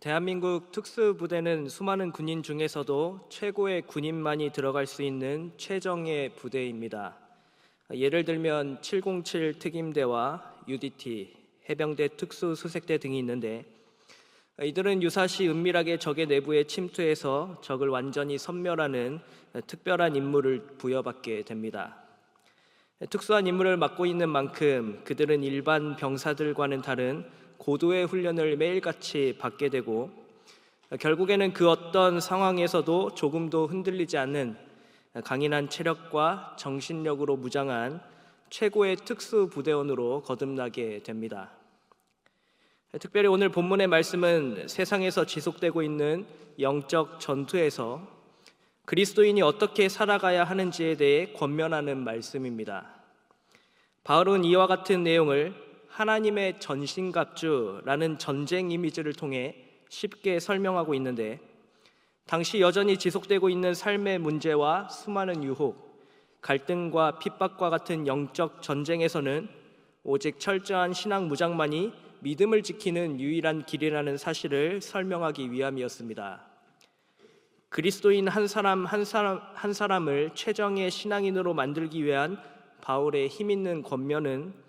대한민국 특수부대는 수많은 군인 중에서도 최고의 군인만이 들어갈 수 있는 최정예 부대입니다. 예를 들면 707 특임대와 UDT, 해병대 특수수색대 등이 있는데, 이들은 유사시 은밀하게 적의 내부에 침투해서 적을 완전히 섬멸하는 특별한 임무를 부여받게 됩니다. 특수한 임무를 맡고 있는 만큼 그들은 일반 병사들과는 다른 고도의 훈련을 매일같이 받게 되고, 결국에는 그 어떤 상황에서도 조금도 흔들리지 않는 강인한 체력과 정신력으로 무장한 최고의 특수부대원으로 거듭나게 됩니다. 특별히 오늘 본문의 말씀은 세상에서 지속되고 있는 영적 전투에서 그리스도인이 어떻게 살아가야 하는지에 대해 권면하는 말씀입니다. 바울은 이와 같은 내용을 하나님의 전신갑주라는 전쟁 이미지를 통해 쉽게 설명하고 있는데, 당시 여전히 지속되고 있는 삶의 문제와 수많은 유혹, 갈등과 핍박과 같은 영적 전쟁에서는 오직 철저한 신앙 무장만이 믿음을 지키는 유일한 길이라는 사실을 설명하기 위함이었습니다. 그리스도인 한 사람을 최정의 신앙인으로 만들기 위한 바울의 힘있는 권면은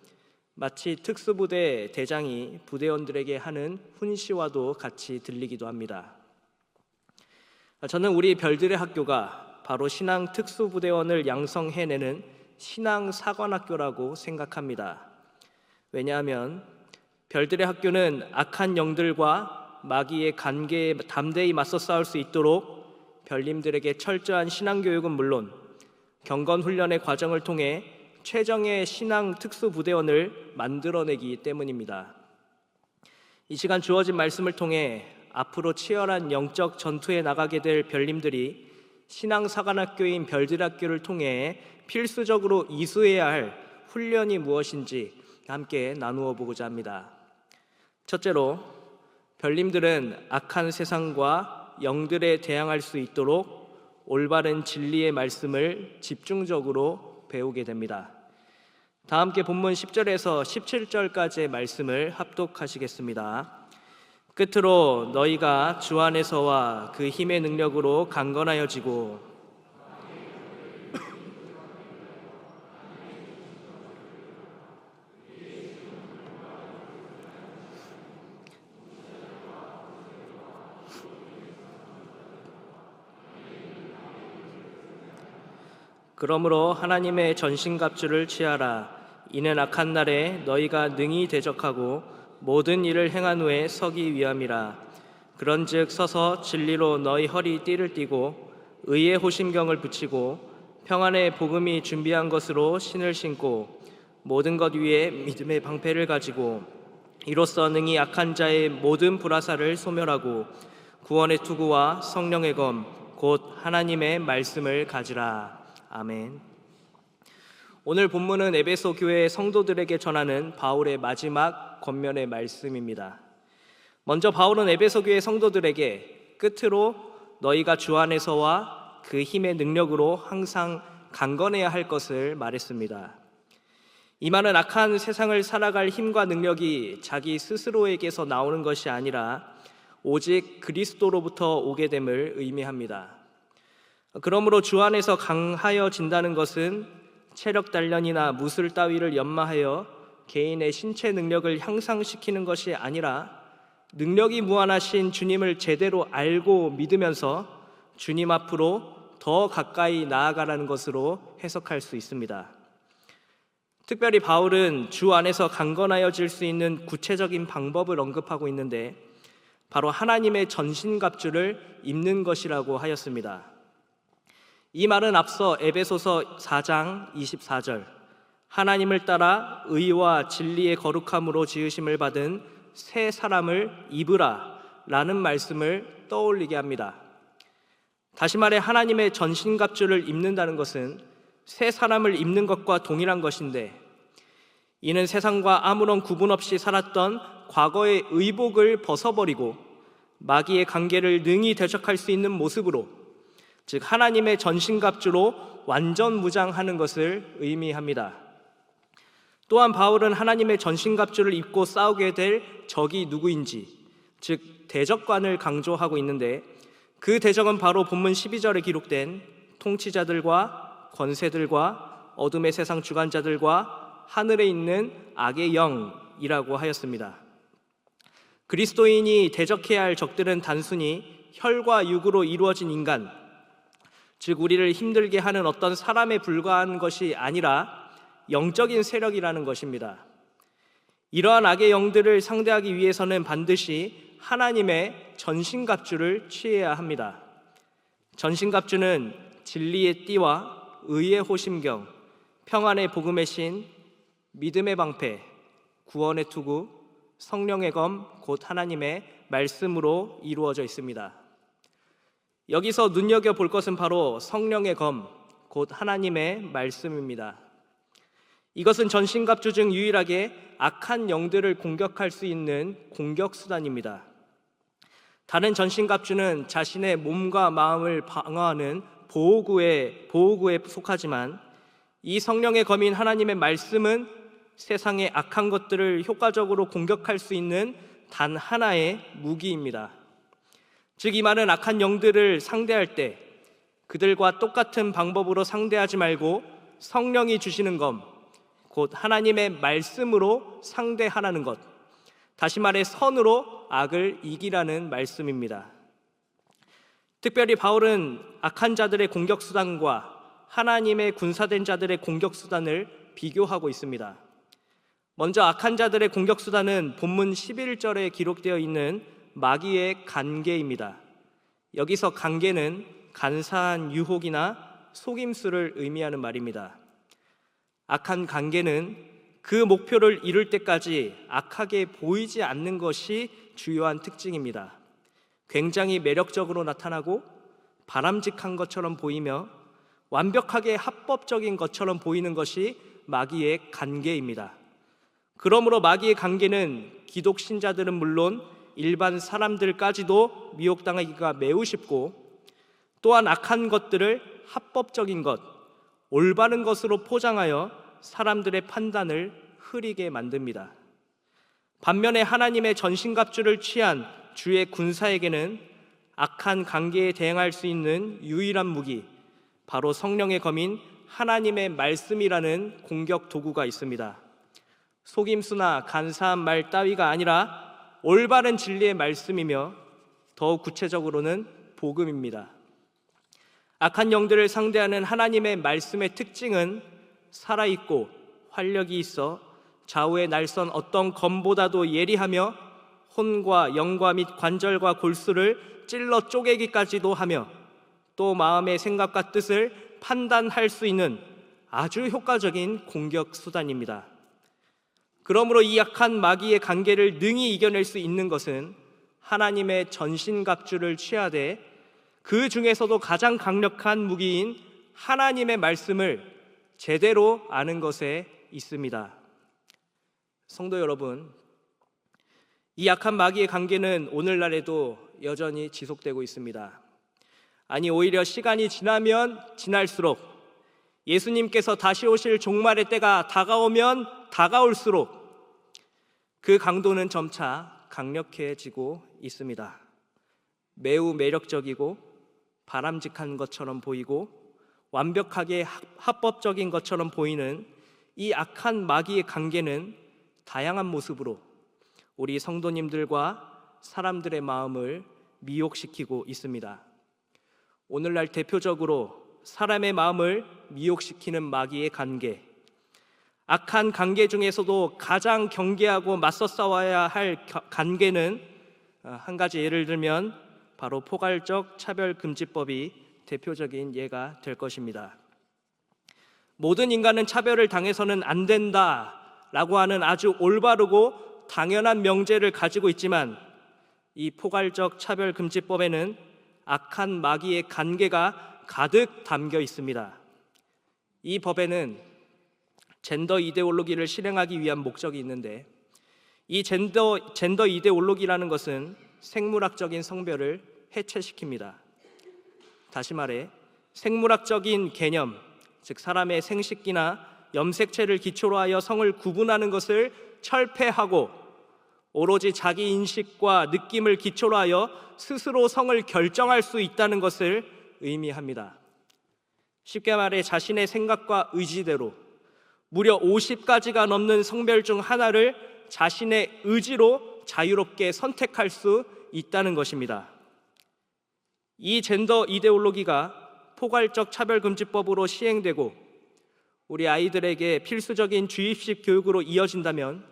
마치 특수부대 대장이 부대원들에게 하는 훈시와도 같이 들리기도 합니다. 저는 우리 별들의 학교가 바로 신앙 특수부대원을 양성해내는 신앙사관학교라고 생각합니다. 왜냐하면 별들의 학교는 악한 영들과 마귀의 관계에 담대히 맞서 싸울 수 있도록 별님들에게 철저한 신앙교육은 물론 경건훈련의 과정을 통해 최정의 신앙 특수부대원을 만들어내기 때문입니다. 이 시간 주어진 말씀을 통해 앞으로 치열한 영적 전투에 나가게 될 별님들이 신앙사관학교인 별들학교를 통해 필수적으로 이수해야 할 훈련이 무엇인지 함께 나누어 보고자 합니다. 첫째로, 별님들은 악한 세상과 영들에 대항할 수 있도록 올바른 진리의 말씀을 집중적으로 배우게 됩니다. 다 함께 본문 10절에서 17절까지의 말씀을 합독하시겠습니다. 끝으로 너희가 주 안에서와 그 힘의 능력으로 강건하여지고 그러므로 하나님의 전신갑주를 취하라. 이는 악한 날에 너희가 능히 대적하고 모든 일을 행한 후에 서기 위함이라. 그런즉 서서 진리로 너희 허리 띠를 띠고 의의 호심경을 붙이고 평안의 복음이 준비한 것으로 신을 신고 모든 것 위에 믿음의 방패를 가지고 이로써 능히 악한 자의 모든 불화살을 소멸하고 구원의 투구와 성령의 검 곧 하나님의 말씀을 가지라. 아멘. 오늘 본문은 에베소 교회 성도들에게 전하는 바울의 마지막 권면의 말씀입니다. 먼저 바울은 에베소 교회 성도들에게 끝으로 너희가 주 안에서와 그 힘의 능력으로 항상 강건해야 할 것을 말했습니다. 이 말은 악한 세상을 살아갈 힘과 능력이 자기 스스로에게서 나오는 것이 아니라 오직 그리스도로부터 오게 됨을 의미합니다. 그러므로 주 안에서 강하여진다는 것은 체력 단련이나 무술 따위를 연마하여 개인의 신체 능력을 향상시키는 것이 아니라 능력이 무한하신 주님을 제대로 알고 믿으면서 주님 앞으로 더 가까이 나아가라는 것으로 해석할 수 있습니다. 특별히 바울은 주 안에서 강건하여질 수 있는 구체적인 방법을 언급하고 있는데, 바로 하나님의 전신갑주를 입는 것이라고 하였습니다. 이 말은 앞서 에베소서 4장 24절 하나님을 따라 의와 진리의 거룩함으로 지으심을 받은 새 사람을 입으라 라는 말씀을 떠올리게 합니다. 다시 말해 하나님의 전신갑주를 입는다는 것은 새 사람을 입는 것과 동일한 것인데, 이는 세상과 아무런 구분 없이 살았던 과거의 의복을 벗어버리고 마귀의 관계를 능히 대적할 수 있는 모습으로, 즉 하나님의 전신갑주로 완전 무장하는 것을 의미합니다. 또한 바울은 하나님의 전신갑주를 입고 싸우게 될 적이 누구인지, 즉 대적관을 강조하고 있는데, 그 대적은 바로 본문 12절에 기록된 통치자들과 권세들과 어둠의 세상 주관자들과 하늘에 있는 악의 영이라고 하였습니다. 그리스도인이 대적해야 할 적들은 단순히 혈과 육으로 이루어진 인간, 즉 우리를 힘들게 하는 어떤 사람에 불과한 것이 아니라 영적인 세력이라는 것입니다. 이러한 악의 영들을 상대하기 위해서는 반드시 하나님의 전신갑주를 취해야 합니다. 전신갑주는 진리의 띠와 의의 호심경, 평안의 복음의 신, 믿음의 방패, 구원의 투구, 성령의 검, 곧 하나님의 말씀으로 이루어져 있습니다. 여기서 눈여겨볼 것은 바로 성령의 검, 곧 하나님의 말씀입니다. 이것은 전신갑주 중 유일하게 악한 영들을 공격할 수 있는 공격수단입니다. 다른 전신갑주는 자신의 몸과 마음을 방어하는 보호구에 속하지만, 이 성령의 검인 하나님의 말씀은 세상의 악한 것들을 효과적으로 공격할 수 있는 단 하나의 무기입니다. 즉 이 말은 악한 영들을 상대할 때 그들과 똑같은 방법으로 상대하지 말고 성령이 주시는 검, 곧 하나님의 말씀으로 상대하라는 것, 다시 말해 선으로 악을 이기라는 말씀입니다. 특별히 바울은 악한 자들의 공격수단과 하나님의 군사된 자들의 공격수단을 비교하고 있습니다. 먼저 악한 자들의 공격수단은 본문 11절에 기록되어 있는 마귀의 간계입니다. 여기서 간계는 간사한 유혹이나 속임수를 의미하는 말입니다. 악한 간계는 그 목표를 이룰 때까지 악하게 보이지 않는 것이 주요한 특징입니다. 굉장히 매력적으로 나타나고 바람직한 것처럼 보이며 완벽하게 합법적인 것처럼 보이는 것이 마귀의 간계입니다. 그러므로 마귀의 간계는 기독 신자들은 물론 일반 사람들까지도 미혹당하기가 매우 쉽고, 또한 악한 것들을 합법적인 것, 올바른 것으로 포장하여 사람들의 판단을 흐리게 만듭니다. 반면에 하나님의 전신갑주를 취한 주의 군사에게는 악한 관계에 대응할 수 있는 유일한 무기, 바로 성령의 검인 하나님의 말씀이라는 공격 도구가 있습니다. 속임수나 간사한 말 따위가 아니라 올바른 진리의 말씀이며 더욱 구체적으로는 복음입니다. 악한 영들을 상대하는 하나님의 말씀의 특징은 살아있고 활력이 있어 좌우에 날선 어떤 검보다도 예리하며 혼과 영과 및 관절과 골수를 찔러 쪼개기까지도 하며 또 마음의 생각과 뜻을 판단할 수 있는 아주 효과적인 공격 수단입니다. 그러므로 이 악한 마귀의 관계를 능히 이겨낼 수 있는 것은 하나님의 전신갑주를 취하되 그 중에서도 가장 강력한 무기인 하나님의 말씀을 제대로 아는 것에 있습니다. 성도 여러분, 이 악한 마귀의 관계는 오늘날에도 여전히 지속되고 있습니다. 아니, 오히려 시간이 지나면 지날수록, 예수님께서 다시 오실 종말의 때가 다가오면 다가올수록 그 강도는 점차 강력해지고 있습니다. 매우 매력적이고 바람직한 것처럼 보이고 완벽하게 합법적인 것처럼 보이는 이 악한 마귀의 관계는 다양한 모습으로 우리 성도님들과 사람들의 마음을 미혹시키고 있습니다. 오늘날 대표적으로 사람의 마음을 미혹시키는 마귀의 관계, 악한 관계 중에서도 가장 경계하고 맞서 싸워야 할 관계는 한 가지 예를 들면 바로 포괄적 차별금지법이 대표적인 예가 될 것입니다. 모든 인간은 차별을 당해서는 안 된다라고 하는 아주 올바르고 당연한 명제를 가지고 있지만, 이 포괄적 차별금지법에는 악한 마귀의 관계가 가득 담겨 있습니다. 이 법에는 젠더 이데올로기를 실행하기 위한 목적이 있는데, 이 젠더 이데올로기라는 것은 생물학적인 성별을 해체시킵니다. 다시 말해 생물학적인 개념, 즉 사람의 생식기나 염색체를 기초로 하여 성을 구분하는 것을 철폐하고 오로지 자기 인식과 느낌을 기초로 하여 스스로 성을 결정할 수 있다는 것을 의미합니다. 쉽게 말해 자신의 생각과 의지대로 무려 50가지가 넘는 성별 중 하나를 자신의 의지로 자유롭게 선택할 수 있다는 것입니다. 이 젠더 이데올로기가 포괄적 차별금지법으로 시행되고 우리 아이들에게 필수적인 주입식 교육으로 이어진다면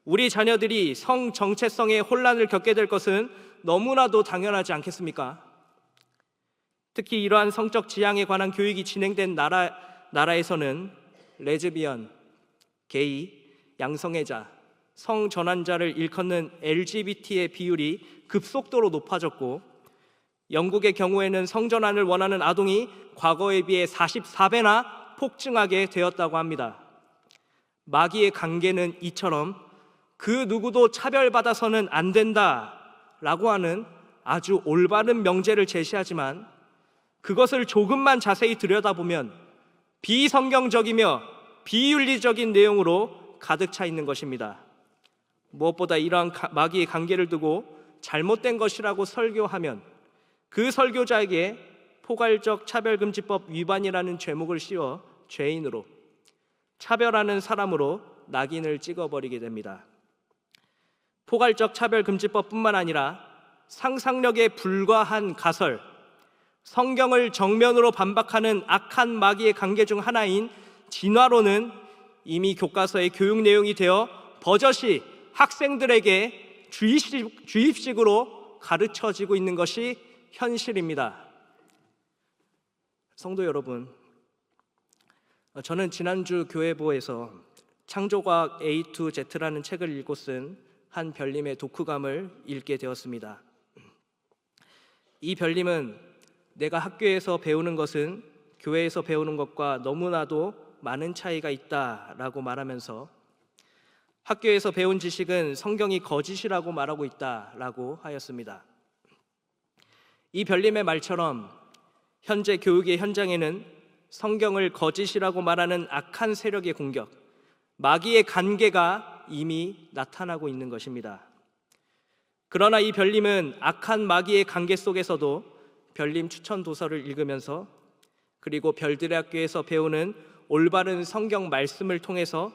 우리 자녀들이 성 정체성의 혼란을 겪게 될 것은 너무나도 당연하지 않겠습니까? 특히 이러한 성적 지향에 관한 교육이 진행된 나라에서는 레즈비언, 게이, 양성애자, 성전환자를 일컫는 LGBT의 비율이 급속도로 높아졌고 영국의 경우에는 성전환을 원하는 아동이 과거에 비해 44배나 폭증하게 되었다고 합니다. 마귀의 관계는 이처럼 그 누구도 차별받아서는 안 된다라고 하는 아주 올바른 명제를 제시하지만 그것을 조금만 자세히 들여다보면 비성경적이며 비윤리적인 내용으로 가득 차 있는 것입니다. 무엇보다 이러한 마귀의 관계를 두고 잘못된 것이라고 설교하면 그 설교자에게 포괄적 차별금지법 위반이라는 죄목을 씌워 죄인으로, 차별하는 사람으로 낙인을 찍어버리게 됩니다. 포괄적 차별금지법뿐만 아니라 상상력에 불과한 가설, 성경을 정면으로 반박하는 악한 마귀의 관계 중 하나인 진화론은 이미 교과서의 교육 내용이 되어 버젓이 학생들에게 주입식으로 가르쳐지고 있는 것이 현실입니다. 성도 여러분, 저는 지난주 교회보에서 창조과학 A to Z라는 책을 읽고 쓴 한 별님의 독후감을 읽게 되었습니다. 이 별님은 내가 학교에서 배우는 것은 교회에서 배우는 것과 너무나도 많은 차이가 있다라고 말하면서 학교에서 배운 지식은 성경이 거짓이라고 말하고 있다라고 하였습니다. 이 별님의 말처럼 현재 교육의 현장에는 성경을 거짓이라고 말하는 악한 세력의 공격, 마귀의 관계가 이미 나타나고 있는 것입니다. 그러나 이 별님은 악한 마귀의 관계 속에서도 별님 추천 도서를 읽으면서 그리고 별들의 학교에서 배우는 올바른 성경 말씀을 통해서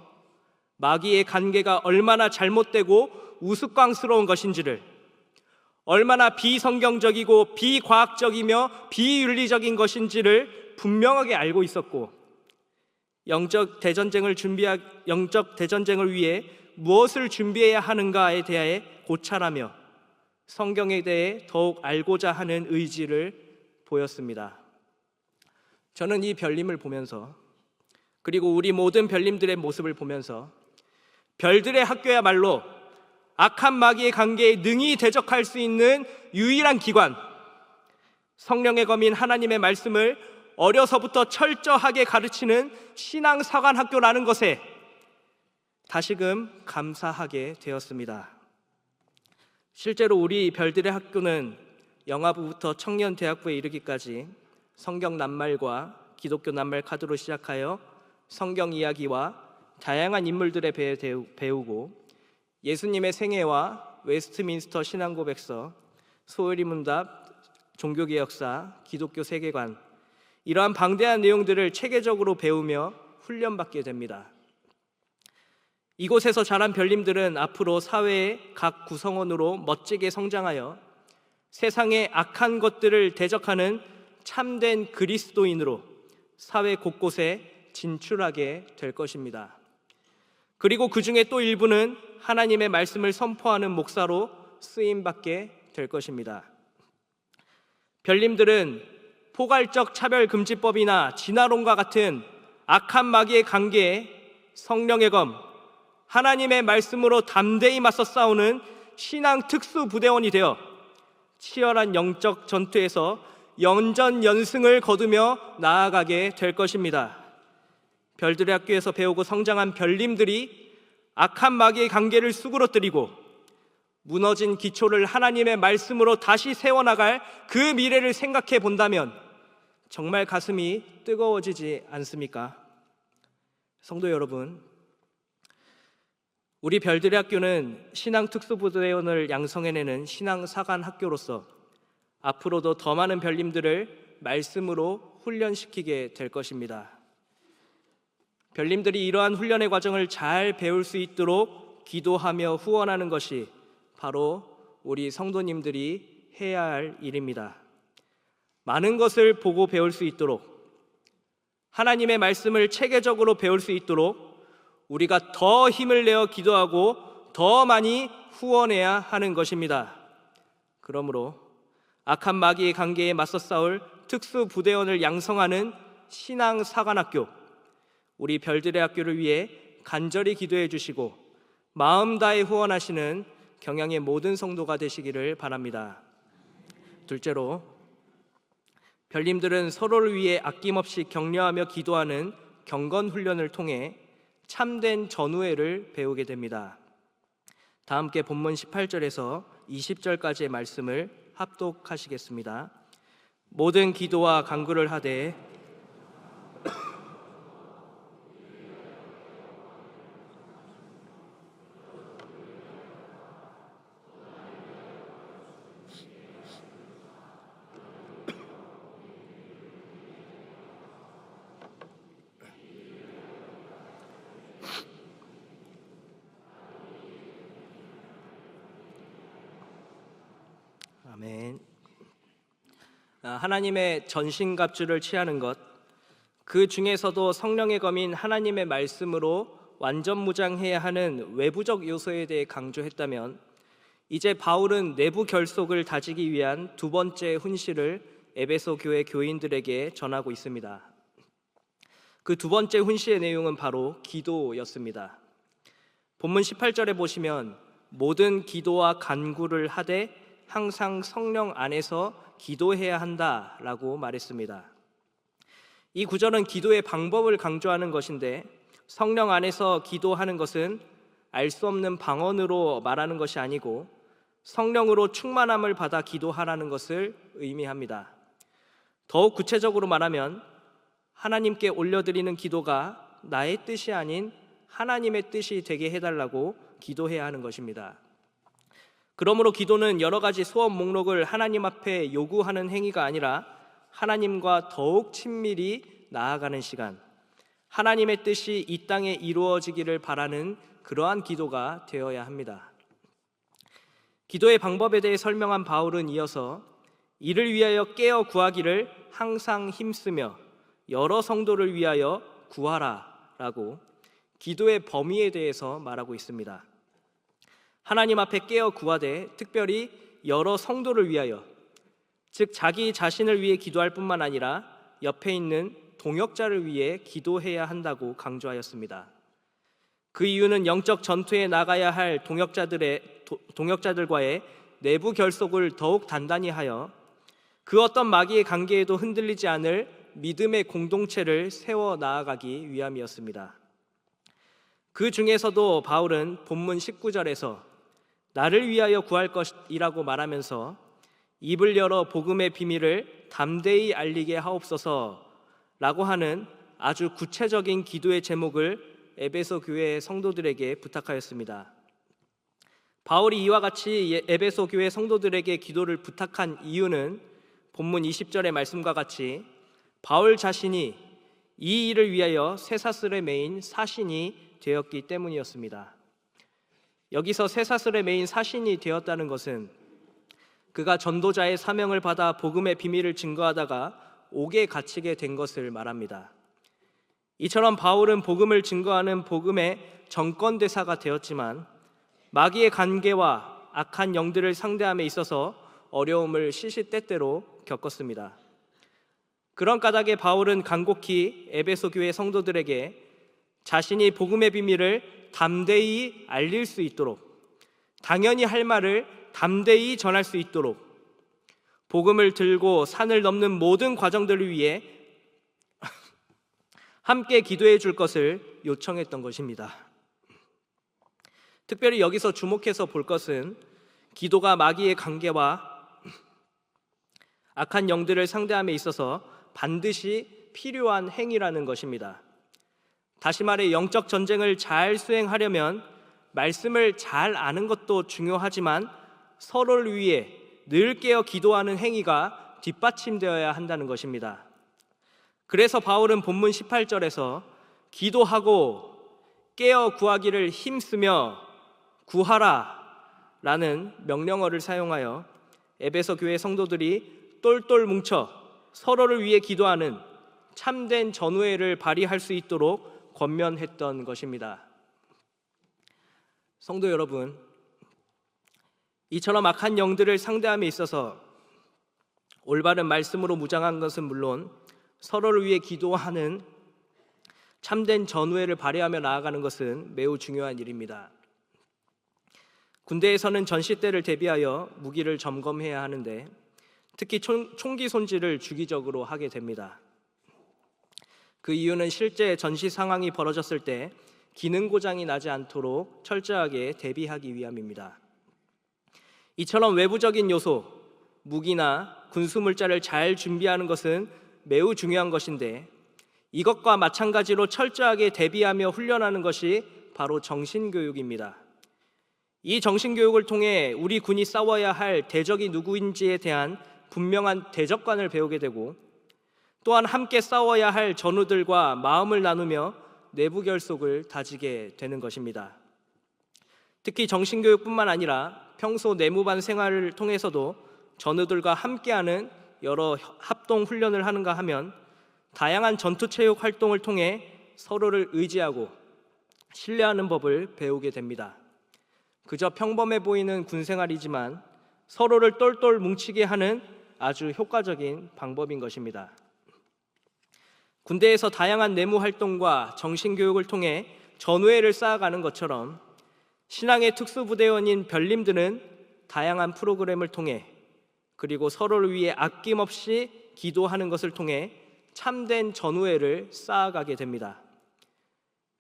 마귀의 관계가 얼마나 잘못되고 우스꽝스러운 것인지를, 얼마나 비성경적이고 비과학적이며 비윤리적인 것인지를 분명하게 알고 있었고 영적 대전쟁을 위해 무엇을 준비해야 하는가에 대해 고찰하며 성경에 대해 더욱 알고자 하는 의지를 보였습니다. 저는 이 별님을 보면서 그리고 우리 모든 별님들의 모습을 보면서 별들의 학교야말로 악한 마귀의 관계에 능히 대적할 수 있는 유일한 기관, 성령의 검인 하나님의 말씀을 어려서부터 철저하게 가르치는 신앙사관학교라는 것에 다시금 감사하게 되었습니다. 실제로 우리 별들의 학교는 영아부부터 청년대학부에 이르기까지 성경 낱말과 기독교 낱말 카드로 시작하여 성경 이야기와 다양한 인물들에 대해 배우고 예수님의 생애와 웨스트민스터 신앙고백서, 소요리 문답, 종교개혁사, 기독교 세계관, 이러한 방대한 내용들을 체계적으로 배우며 훈련받게 됩니다. 이곳에서 자란 별님들은 앞으로 사회의 각 구성원으로 멋지게 성장하여 세상의 악한 것들을 대적하는 참된 그리스도인으로 사회 곳곳에 진출하게 될 것입니다. 그리고 그 중에 또 일부는 하나님의 말씀을 선포하는 목사로 쓰임받게 될 것입니다. 별님들은 포괄적 차별금지법이나 진화론과 같은 악한 마귀의 관계에 성령의 검, 하나님의 말씀으로 담대히 맞서 싸우는 신앙 특수부대원이 되어 치열한 영적 전투에서 연전연승을 거두며 나아가게 될 것입니다. 별들의 학교에서 배우고 성장한 별님들이 악한 마귀의 관계를 수그러뜨리고 무너진 기초를 하나님의 말씀으로 다시 세워나갈 그 미래를 생각해 본다면 정말 가슴이 뜨거워지지 않습니까? 성도 여러분, 우리 별들의 학교는 신앙특수부대원을 양성해내는 신앙사관학교로서 앞으로도 더 많은 별님들을 말씀으로 훈련시키게 될 것입니다. 별님들이 이러한 훈련의 과정을 잘 배울 수 있도록 기도하며 후원하는 것이 바로 우리 성도님들이 해야 할 일입니다. 많은 것을 보고 배울 수 있도록, 하나님의 말씀을 체계적으로 배울 수 있도록 우리가 더 힘을 내어 기도하고 더 많이 후원해야 하는 것입니다. 그러므로 악한 마귀의 관계에 맞서 싸울 특수부대원을 양성하는 신앙사관학교, 우리 별들의 학교를 위해 간절히 기도해 주시고 마음 다해 후원하시는 경양의 모든 성도가 되시기를 바랍니다. 둘째로, 별님들은 서로를 위해 아낌없이 격려하며 기도하는 경건훈련을 통해 참된 전우애를 배우게 됩니다. 다 함께 본문 18절에서 20절까지의 말씀을 합독하시겠습니다. 모든 기도와 간구를 하되 아멘. 하나님의 전신갑주를 취하는 것, 그 중에서도 성령의 검인 하나님의 말씀으로 완전 무장해야 하는 외부적 요소에 대해 강조했다면, 이제 바울은 내부 결속을 다지기 위한 두 번째 훈시를 에베소 교회 교인들에게 전하고 있습니다. 그 두 번째 훈시의 내용은 바로 기도였습니다. 본문 18절에 보시면 모든 기도와 간구를 하되 항상 성령 안에서 기도해야 한다라고 말했습니다. 이 구절은 기도의 방법을 강조하는 것인데, 성령 안에서 기도하는 것은 알 수 없는 방언으로 말하는 것이 아니고 성령으로 충만함을 받아 기도하라는 것을 의미합니다. 더욱 구체적으로 말하면 하나님께 올려드리는 기도가 나의 뜻이 아닌 하나님의 뜻이 되게 해달라고 기도해야 하는 것입니다. 그러므로 기도는 여러 가지 소원 목록을 하나님 앞에 요구하는 행위가 아니라 하나님과 더욱 친밀히 나아가는 시간, 하나님의 뜻이 이 땅에 이루어지기를 바라는 그러한 기도가 되어야 합니다. 기도의 방법에 대해 설명한 바울은 이어서 이를 위하여 깨어 구하기를 항상 힘쓰며 여러 성도를 위하여 구하라 라고 기도의 범위에 대해서 말하고 있습니다. 하나님 앞에 깨어 구하되 특별히 여러 성도를 위하여, 즉 자기 자신을 위해 기도할 뿐만 아니라 옆에 있는 동역자를 위해 기도해야 한다고 강조하였습니다. 그 이유는 영적 전투에 나가야 할 동역자들과의 내부 결속을 더욱 단단히 하여 그 어떤 마귀의 관계에도 흔들리지 않을 믿음의 공동체를 세워 나아가기 위함이었습니다. 그 중에서도 바울은 본문 19절에서 나를 위하여 구할 것이라고 말하면서 입을 열어 복음의 비밀을 담대히 알리게 하옵소서 라고 하는 아주 구체적인 기도의 제목을 에베소 교회 성도들에게 부탁하였습니다. 바울이 이와 같이 에베소 교회 성도들에게 기도를 부탁한 이유는 본문 20절의 말씀과 같이 바울 자신이 이 일을 위하여 쇠사슬에 매인 사신이 되었기 때문이었습니다. 여기서 쇠사슬에 매인 사신이 되었다는 것은 그가 전도자의 사명을 받아 복음의 비밀을 증거하다가 옥에 갇히게 된 것을 말합니다. 이처럼 바울은 복음을 증거하는 복음의 정권대사가 되었지만 마귀의 관계와 악한 영들을 상대함에 있어서 어려움을 시시때때로 겪었습니다. 그런 까닭에 바울은 간곡히 에베소 교회 성도들에게 자신이 복음의 비밀을 담대히 알릴 수 있도록, 당연히 할 말을 담대히 전할 수 있도록 복음을 들고 산을 넘는 모든 과정들을 위해 함께 기도해 줄 것을 요청했던 것입니다. 특별히 여기서 주목해서 볼 것은 기도가 마귀의 관계와 악한 영들을 상대함에 있어서 반드시 필요한 행위라는 것입니다. 다시 말해 영적 전쟁을 잘 수행하려면 말씀을 잘 아는 것도 중요하지만 서로를 위해 늘 깨어 기도하는 행위가 뒷받침되어야 한다는 것입니다. 그래서 바울은 본문 18절에서 기도하고 깨어 구하기를 힘쓰며 구하라 라는 명령어를 사용하여 에베소 교회 성도들이 똘똘 뭉쳐 서로를 위해 기도하는 참된 전우회를 발휘할 수 있도록 권면했던 것입니다. 성도 여러분, 이처럼 악한 영들을 상대함에 있어서 올바른 말씀으로 무장한 것은 물론 서로를 위해 기도하는 참된 전우회를 발휘하며 나아가는 것은 매우 중요한 일입니다. 군대에서는 전시 때를 대비하여 무기를 점검해야 하는데 특히 총기 손질을 주기적으로 하게 됩니다. 그 이유는 실제 전시 상황이 벌어졌을 때 기능 고장이 나지 않도록 철저하게 대비하기 위함입니다. 이처럼 외부적인 요소, 무기나 군수물자를 잘 준비하는 것은 매우 중요한 것인데 이것과 마찬가지로 철저하게 대비하며 훈련하는 것이 바로 정신교육입니다. 이 정신교육을 통해 우리 군이 싸워야 할 대적이 누구인지에 대한 분명한 대적관을 배우게 되고 또한 함께 싸워야 할 전우들과 마음을 나누며 내부 결속을 다지게 되는 것입니다. 특히 정신교육뿐만 아니라 평소 내무반 생활을 통해서도 전우들과 함께하는 여러 합동 훈련을 하는가 하면 다양한 전투체육 활동을 통해 서로를 의지하고 신뢰하는 법을 배우게 됩니다. 그저 평범해 보이는 군생활이지만 서로를 똘똘 뭉치게 하는 아주 효과적인 방법인 것입니다. 군대에서 다양한 내무 활동과 정신교육을 통해 전우회를 쌓아가는 것처럼 신앙의 특수부대원인 별님들은 다양한 프로그램을 통해 그리고 서로를 위해 아낌없이 기도하는 것을 통해 참된 전우회를 쌓아가게 됩니다.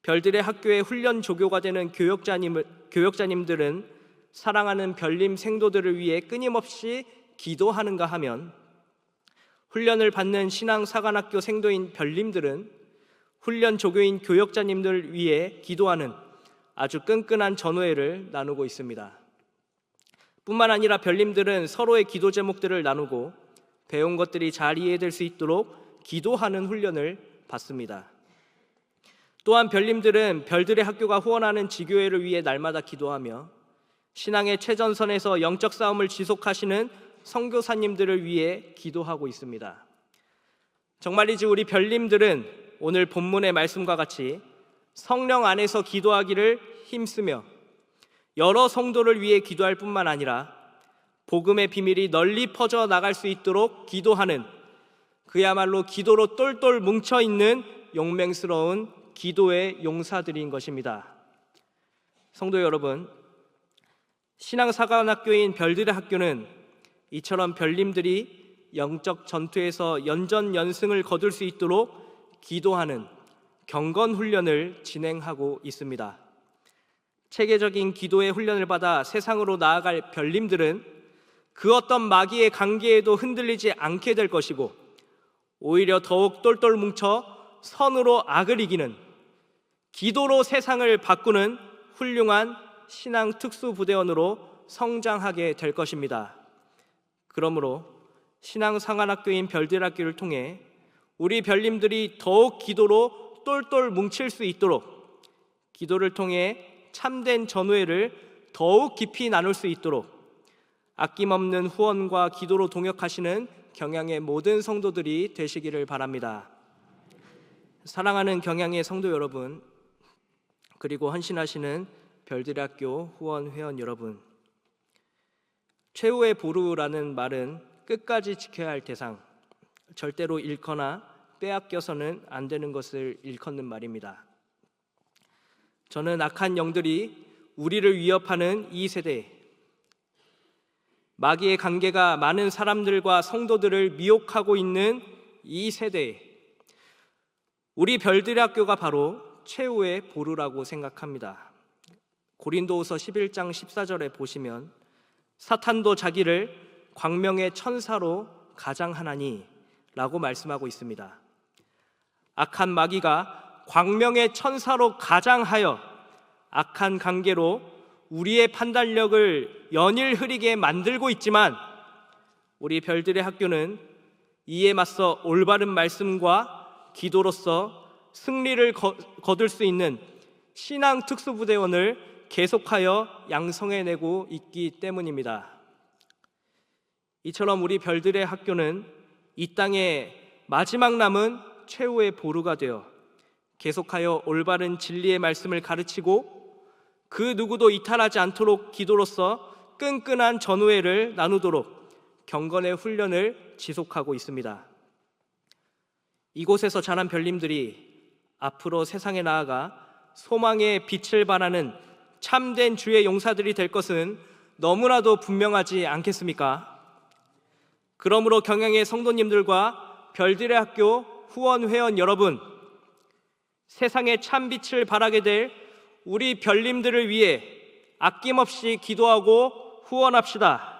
별들의 학교의 훈련 조교가 되는 교역자님들은 사랑하는 별님 생도들을 위해 끊임없이 기도하는가 하면 훈련을 받는 신앙사관학교 생도인 별님들은 훈련 조교인 교역자님들을 위해 기도하는 아주 끈끈한 전우회를 나누고 있습니다. 뿐만 아니라 별님들은 서로의 기도 제목들을 나누고 배운 것들이 잘 이해될 수 있도록 기도하는 훈련을 받습니다. 또한 별님들은 별들의 학교가 후원하는 지교회를 위해 날마다 기도하며 신앙의 최전선에서 영적 싸움을 지속하시는 선교사님들을 위해 기도하고 있습니다. 정말이지 우리 별님들은 오늘 본문의 말씀과 같이 성령 안에서 기도하기를 힘쓰며 여러 성도를 위해 기도할 뿐만 아니라 복음의 비밀이 널리 퍼져 나갈 수 있도록 기도하는 그야말로 기도로 똘똘 뭉쳐있는 용맹스러운 기도의 용사들인 것입니다. 성도 여러분, 신앙사관학교인 별들의 학교는 이처럼 별님들이 영적 전투에서 연전연승을 거둘 수 있도록 기도하는 경건 훈련을 진행하고 있습니다. 체계적인 기도의 훈련을 받아 세상으로 나아갈 별님들은 그 어떤 마귀의 관계에도 흔들리지 않게 될 것이고 오히려 더욱 똘똘 뭉쳐 선으로 악을 이기는 기도로 세상을 바꾸는 훌륭한 신앙 특수부대원으로 성장하게 될 것입니다. 그러므로 신앙상한학교인 별들학교를 통해 우리 별님들이 더욱 기도로 똘똘 뭉칠 수 있도록 기도를 통해 참된 전우회를 더욱 깊이 나눌 수 있도록 아낌없는 후원과 기도로 동역하시는 경양의 모든 성도들이 되시기를 바랍니다. 사랑하는 경양의 성도 여러분, 그리고 헌신하시는 별들의 학교 후원 회원 여러분, 최후의 보루라는 말은 끝까지 지켜야 할 대상, 절대로 잃거나 빼앗겨서는 안 되는 것을 일컫는 말입니다. 저는 악한 영들이 우리를 위협하는 이 세대에 마귀의 관계가 많은 사람들과 성도들을 미혹하고 있는 이 세대에 우리 별들의 학교가 바로 최후의 보루라고 생각합니다. 고린도후서 11장 14절에 보시면 사탄도 자기를 광명의 천사로 가장하나니 라고 말씀하고 있습니다. 악한 마귀가 광명의 천사로 가장하여 악한 관계로 우리의 판단력을 연일 흐리게 만들고 있지만 우리 별들의 학교는 이에 맞서 올바른 말씀과 기도로서 승리를 거둘 수 있는 신앙 특수부대원을 계속하여 양성해내고 있기 때문입니다. 이처럼 우리 별들의 학교는 이 땅에 마지막 남은 최후의 보루가 되어 계속하여 올바른 진리의 말씀을 가르치고 그 누구도 이탈하지 않도록 기도로서 끈끈한 전우회를 나누도록 경건의 훈련을 지속하고 있습니다. 이곳에서 자란 별님들이 앞으로 세상에 나아가 소망의 빛을 발하는 참된 주의 용사들이 될 것은 너무나도 분명하지 않겠습니까? 그러므로 경양의 성도님들과 별들의 학교 후원 회원 여러분, 세상에 참 빛을 발하게 될 우리 별님들을 위해 아낌없이 기도하고 후원합시다.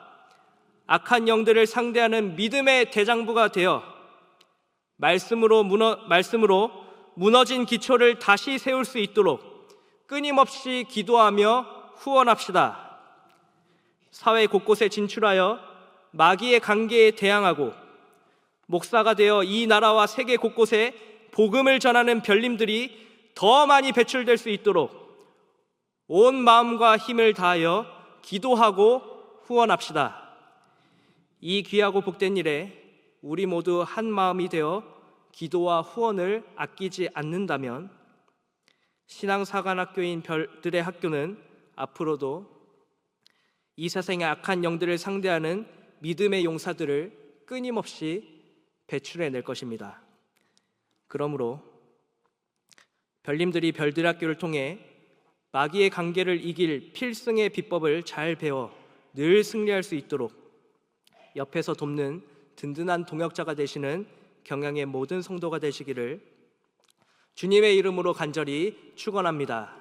악한 영들을 상대하는 믿음의 대장부가 되어 말씀으로 무너진 기초를 다시 세울 수 있도록 끊임없이 기도하며 후원합시다. 사회 곳곳에 진출하여 마귀의 관계에 대항하고 목사가 되어 이 나라와 세계 곳곳에 복음을 전하는 별님들이 더 많이 배출될 수 있도록 온 마음과 힘을 다하여 기도하고 후원합시다. 이 귀하고 복된 일에 우리 모두 한 마음이 되어 기도와 후원을 아끼지 않는다면 신앙사관학교인 별들의 학교는 앞으로도 이 세상의 악한 영들을 상대하는 믿음의 용사들을 끊임없이 배출해낼 것입니다. 그러므로 별님들이 별들의 학교를 통해 마귀의 관계를 이길 필승의 비법을 잘 배워 늘 승리할 수 있도록 옆에서 돕는 든든한 동역자가 되시는 경양의 모든 성도가 되시기를 주님의 이름으로 간절히 축원합니다.